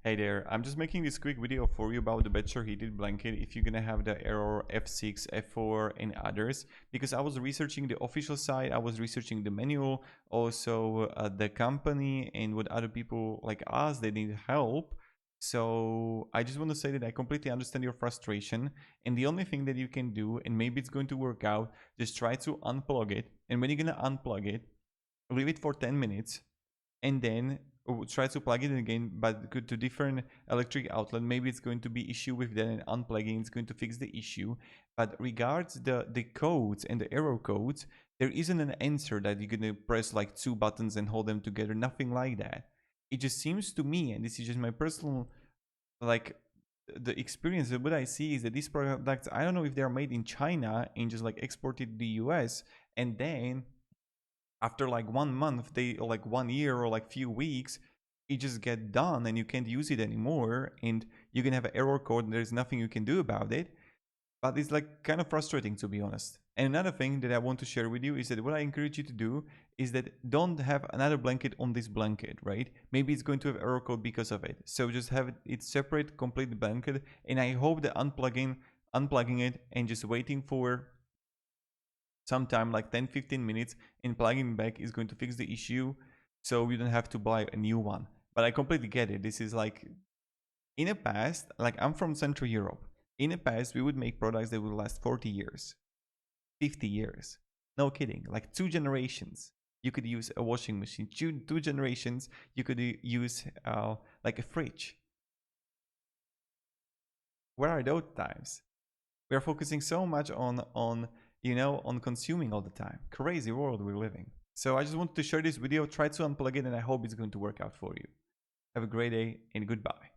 Hey there, I'm just making this quick video for you about the Bedsure heated blanket if you're gonna have the error F6, F4 and others, because I was researching the official site, I was researching the manual, also the company and what other people like us, they need help. So I just want to say that I completely understand your frustration, and the only thing that you can do, and maybe it's going to work out, just try to unplug it, and when you're gonna unplug it, leave it for 10 minutes and then try to plug it in again, but go to different electric outlet. Maybe it's going to be issue with that, and unplugging is going to fix the issue. But regards the codes and the error codes, there isn't an answer that you're gonna press like 2 buttons and hold them together. Nothing like that. It just seems to me, and this is just my personal like the experience of what I see, is that these products, I don't know if they're made in China and just like exported to the US, and then after like 1 month, they, or like 1 year, or like few weeks, it just get done and you can't use it anymore, and you can have an error code and there's nothing you can do about it. But it's like kind of frustrating, to be honest. And another thing that I want to share with you is that what I encourage you to do is that don't have another blanket on this blanket, right? Maybe it's going to have error code because of it. So just have it separate, complete blanket. And I hope that unplugging it and just waiting for sometime like 10-15 minutes and plugging back is going to fix the issue, so you don't have to buy a new one. But I completely get it. This is like, in the past, like I'm from Central Europe, in the past we would make products that would last 40 years, 50 years, no kidding, like 2 generations. You could use a washing machine, two generations. You could use like a fridge. Where are those times? We are focusing so much on on consuming all the time. Crazy world we're living. So I just wanted to share this video, try to unplug it, and I hope it's going to work out for you. Have a great day and goodbye.